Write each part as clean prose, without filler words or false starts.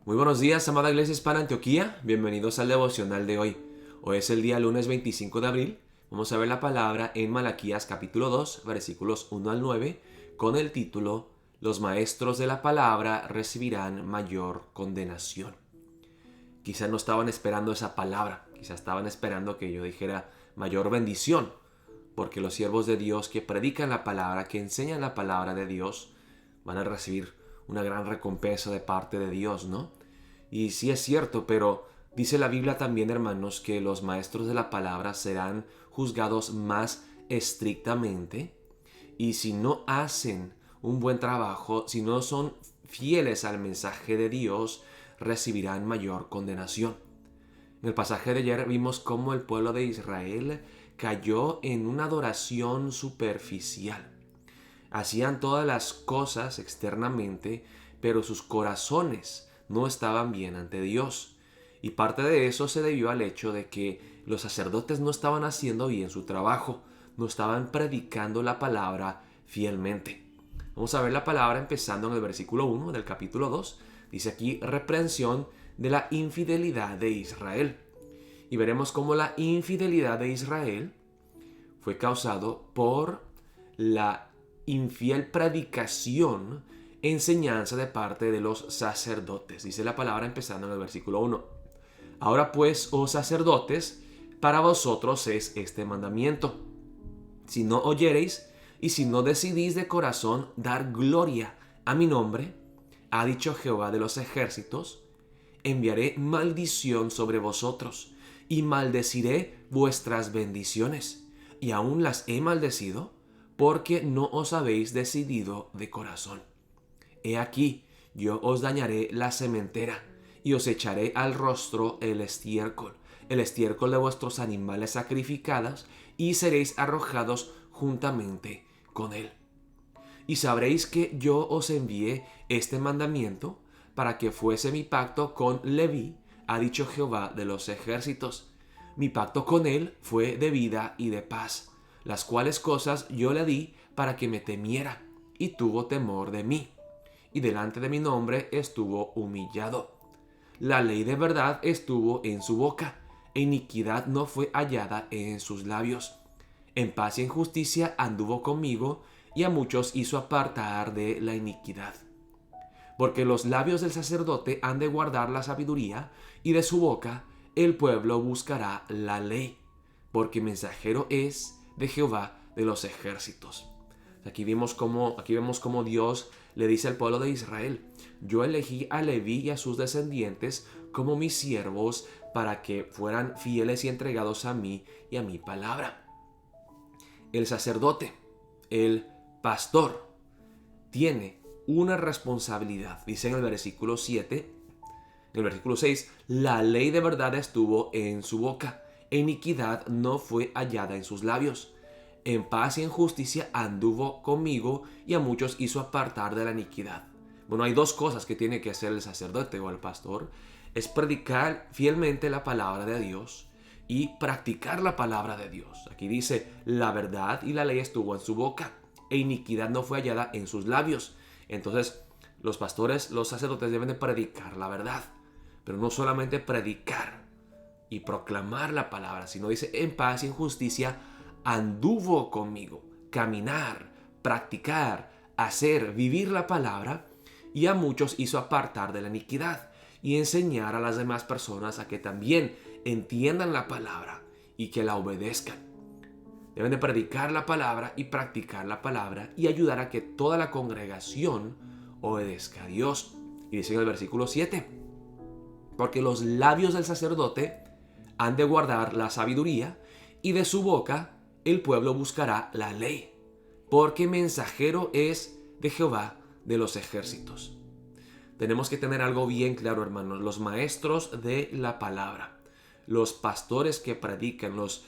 Muy buenos días, amada Iglesia Hispana Antioquía. Bienvenidos al devocional de hoy. Hoy es el día lunes 25 de abril. Vamos a ver la palabra en Malaquías capítulo 2, versículos 1 al 9, con el título Los maestros de la palabra recibirán mayor condenación. Quizás no estaban esperando esa palabra, quizás estaban esperando que yo dijera mayor bendición, porque los siervos de Dios que predican la palabra, que enseñan la palabra de Dios, van a recibir una gran recompensa de parte de Dios, ¿no? Y sí es cierto, pero dice la Biblia también, hermanos, que los maestros de la palabra serán juzgados más estrictamente. Y si no hacen un buen trabajo, si no son fieles al mensaje de Dios, recibirán mayor condenación. En el pasaje de ayer vimos cómo el pueblo de Israel cayó en una adoración superficial. Hacían todas las cosas externamente, pero sus corazones no estaban bien ante Dios. Y parte de eso se debió al hecho de que los sacerdotes no estaban haciendo bien su trabajo, no estaban predicando la palabra fielmente. Vamos a ver la palabra empezando en el versículo 1 del capítulo 2. Dice aquí reprensión de la infidelidad de Israel. Y veremos cómo la infidelidad de Israel fue causado por la infiel predicación, enseñanza de parte de los sacerdotes. Dice la palabra empezando en el versículo 1. Ahora pues, oh sacerdotes, para vosotros es este mandamiento. Si no oyereis y si no decidís de corazón dar gloria a mi nombre, ha dicho Jehová de los ejércitos, enviaré maldición sobre vosotros y maldeciré vuestras bendiciones. Y aún las he maldecido porque no os habéis decidido de corazón. He aquí, yo os dañaré la sementera y os echaré al rostro el estiércol de vuestros animales sacrificados, y seréis arrojados juntamente con él. Y sabréis que yo os envié este mandamiento para que fuese mi pacto con Leví, ha dicho Jehová de los ejércitos. Mi pacto con él fue de vida y de paz, las cuales cosas yo le di para que me temiera, y tuvo temor de mí, y delante de mi nombre estuvo humillado. La ley de verdad estuvo en su boca, e iniquidad no fue hallada en sus labios. En paz y en justicia anduvo conmigo, y a muchos hizo apartar de la iniquidad. Porque los labios del sacerdote han de guardar la sabiduría, y de su boca el pueblo buscará la ley, porque mensajero es de Jehová de los ejércitos. Aquí vemos cómo Dios le dice al pueblo de Israel: yo elegí a Leví y a sus descendientes como mis siervos para que fueran fieles y entregados a mí y a mi palabra. El sacerdote, el pastor, tiene una responsabilidad. Dice en el versículo 7, en el versículo 6, la ley de verdad estuvo en su boca, e iniquidad no fue hallada en sus labios. En paz y en justicia anduvo conmigo, y a muchos hizo apartar de la iniquidad. Bueno, hay dos cosas que tiene que hacer el sacerdote o el pastor. Es predicar fielmente la palabra de Dios y practicar la palabra de Dios. Aquí dice, la verdad y la ley estuvo en su boca, e iniquidad no fue hallada en sus labios. Entonces, los pastores, los sacerdotes deben de predicar la verdad, pero no solamente predicar y proclamar la palabra, sino dice, en paz y en justicia anduvo conmigo. Caminar, practicar, hacer, vivir la palabra, y a muchos hizo apartar de la iniquidad, y enseñar a las demás personas a que también entiendan la palabra y que la obedezcan. Deben de predicar la palabra y practicar la palabra y ayudar a que toda la congregación obedezca a Dios. Y dice en el versículo 7, porque los labios del sacerdote han de guardar la sabiduría, y de su boca el pueblo buscará la ley, porque mensajero es de Jehová de los ejércitos. Tenemos que tener algo bien claro, hermanos. Los maestros de la palabra, los pastores que predican, los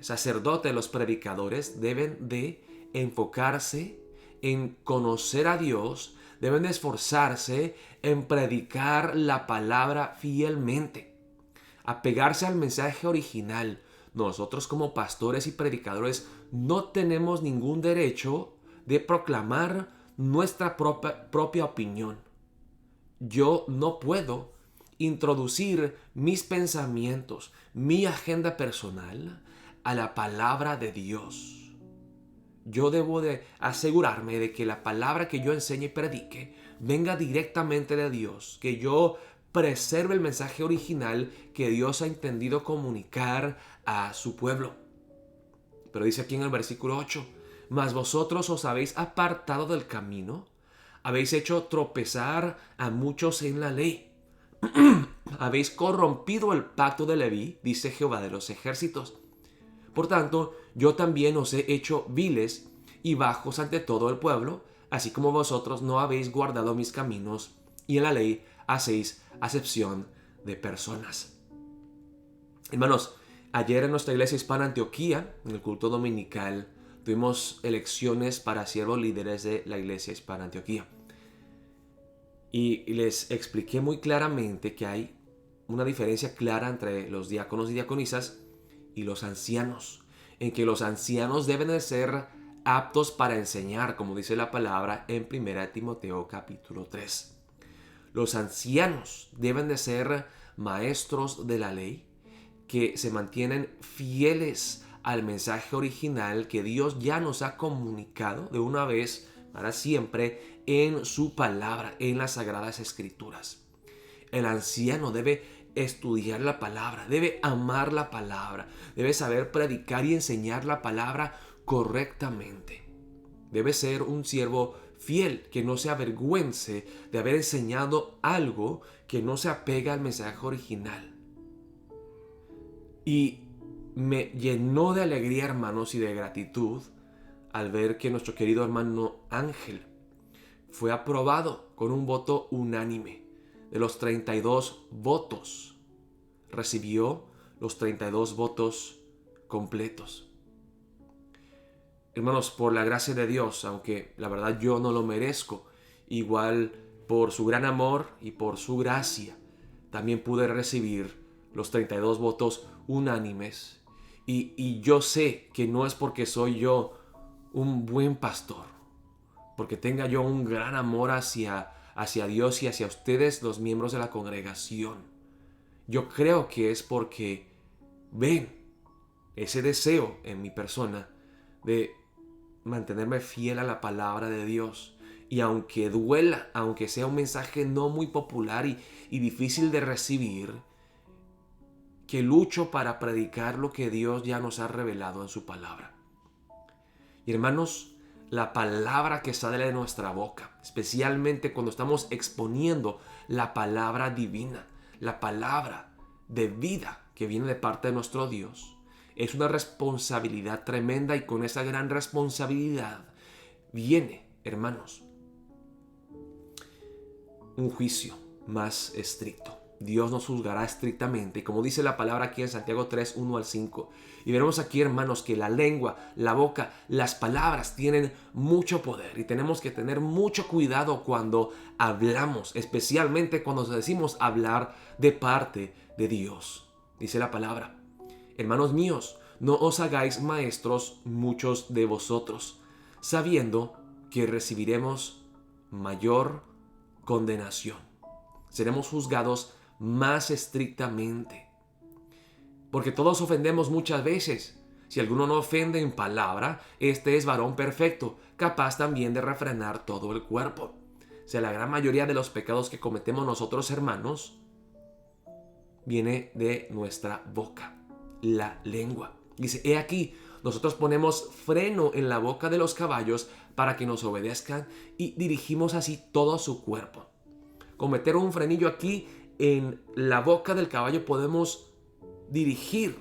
sacerdotes, los predicadores, deben de enfocarse en conocer a Dios, deben de esforzarse en predicar la palabra fielmente, apegarse al mensaje original. Nosotros como pastores y predicadores no tenemos ningún derecho de proclamar nuestra propia opinión. yo no puedo introducir mis pensamientos, mi agenda personal a la palabra de Dios. Yo debo de asegurarme de que la palabra que yo enseñe y predique venga directamente de Dios, que yo preserve el mensaje original que Dios ha entendido comunicar a su pueblo. Pero dice aquí en el versículo 8, mas vosotros os habéis apartado del camino, habéis hecho tropezar a muchos en la ley, habéis corrompido el pacto de Leví, dice Jehová de los ejércitos. Por tanto, yo también os he hecho viles y bajos ante todo el pueblo, así como vosotros no habéis guardado mis caminos, y en la ley hacéis acepción de personas. Hermanos, ayer en nuestra iglesia hispana Antioquía, en el culto dominical, tuvimos elecciones para siervos líderes de la iglesia hispana Antioquía. Y les expliqué muy claramente que hay una diferencia clara entre los diáconos y diaconisas y los ancianos, en que los ancianos deben de ser aptos para enseñar, como dice la palabra en 1 Timoteo capítulo 3. Los ancianos deben de ser maestros de la ley, que se mantienen fieles al mensaje original que Dios ya nos ha comunicado de una vez para siempre en su palabra, en las sagradas escrituras. El anciano debe estudiar la palabra, debe amar la palabra, debe saber predicar y enseñar la palabra correctamente. Debe ser un siervo fiel, que no se avergüence de haber enseñado algo que no se apega al mensaje original. Y me llenó de alegría, hermanos, y de gratitud al ver que nuestro querido hermano Ángel fue aprobado con un voto unánime. De los 32 votos, recibió los 32 votos completos. Hermanos, por la gracia de Dios, aunque la verdad yo no lo merezco, igual por su gran amor y por su gracia, también pude recibir los 32 votos unánimes. Y yo sé que no es porque soy yo un buen pastor, porque tenga yo un gran amor hacia Dios y hacia ustedes, los miembros de la congregación. Yo creo que es porque ven ese deseo en mi persona de mantenerme fiel a la palabra de Dios. Y aunque duela, aunque sea un mensaje no muy popular y difícil de recibir, que lucho para predicar lo que Dios ya nos ha revelado en su palabra. Y hermanos, la palabra que sale de nuestra boca, especialmente cuando estamos exponiendo la palabra divina, la palabra de vida que viene de parte de nuestro Dios, es una responsabilidad tremenda, y con esa gran responsabilidad viene, hermanos, un juicio más estricto. Dios nos juzgará estrictamente, como dice la palabra aquí en Santiago 3, 1 al 5. Y veremos aquí, hermanos, que la lengua, la boca, las palabras tienen mucho poder, y tenemos que tener mucho cuidado cuando hablamos, especialmente cuando decimos hablar de parte de Dios. Dice la palabra: hermanos míos, no os hagáis maestros muchos de vosotros, sabiendo que recibiremos mayor condenación. Seremos juzgados más estrictamente, porque todos ofendemos muchas veces. Si alguno no ofende en palabra, este es varón perfecto, capaz también de refrenar todo el cuerpo. O sea, la gran mayoría de los pecados que cometemos nosotros, hermanos, viene de nuestra boca, la lengua. Dice: he aquí, nosotros ponemos freno en la boca de los caballos para que nos obedezcan, y dirigimos así todo su cuerpo. Con meter un frenillo aquí en la boca del caballo podemos dirigir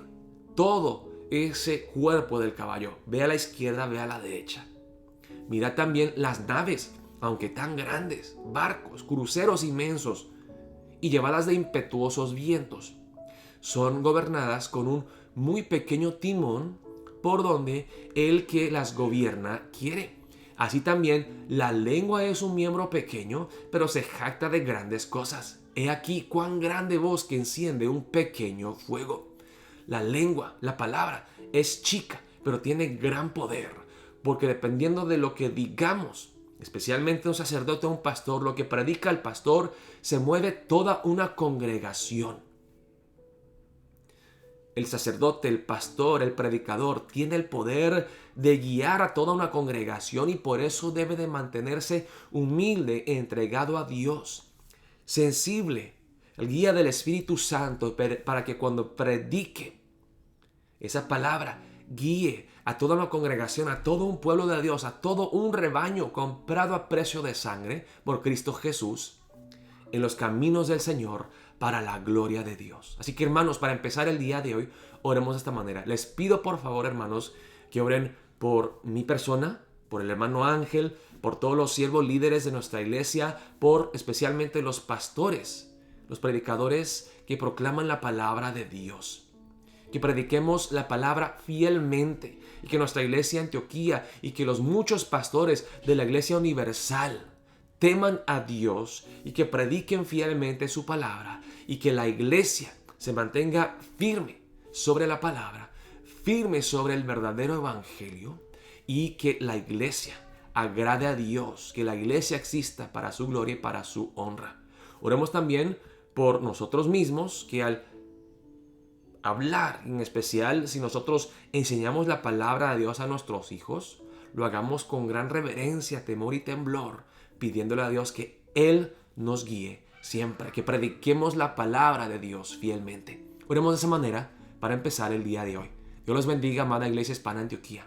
todo ese cuerpo del caballo. Ve a la izquierda, ve a la derecha. Mira también las naves, aunque tan grandes, barcos, cruceros inmensos y llevadas de impetuosos vientos, son gobernadas con un muy pequeño timón por donde el que las gobierna quiere. Así también la lengua es un miembro pequeño, pero se jacta de grandes cosas. He aquí cuán grande voz que enciende un pequeño fuego. La lengua, la palabra, es chica, pero tiene gran poder, porque dependiendo de lo que digamos, especialmente un sacerdote o un pastor, lo que predica el pastor, se mueve toda una congregación. El sacerdote, el pastor, el predicador tiene el poder de guiar a toda una congregación y por eso debe de mantenerse humilde, entregado a Dios, sensible, el guía del Espíritu Santo para que cuando predique esa palabra guíe a toda una congregación, a todo un pueblo de Dios, a todo un rebaño comprado a precio de sangre por Cristo Jesús en los caminos del Señor para la gloria de Dios. Así que hermanos, para empezar el día de hoy, oremos de esta manera. Les pido por favor, hermanos, que oren por mi persona, por el hermano Ángel, por todos los siervos líderes de nuestra iglesia, por especialmente los pastores, los predicadores que proclaman la palabra de Dios. Que prediquemos la palabra fielmente y que nuestra iglesia Antioquía y que los muchos pastores de la iglesia universal teman a Dios y que prediquen fielmente su palabra y que la iglesia se mantenga firme sobre la palabra, firme sobre el verdadero evangelio y que la iglesia agrade a Dios, que la iglesia exista para su gloria y para su honra. Oremos también por nosotros mismos, que al hablar, en especial si nosotros enseñamos la palabra de Dios a nuestros hijos, lo hagamos con gran reverencia, temor y temblor, pidiéndole a Dios que Él nos guíe siempre, que prediquemos la palabra de Dios fielmente. Oremos de esa manera para empezar el día de hoy. Dios los bendiga, amada Iglesia Hispana Antioquía.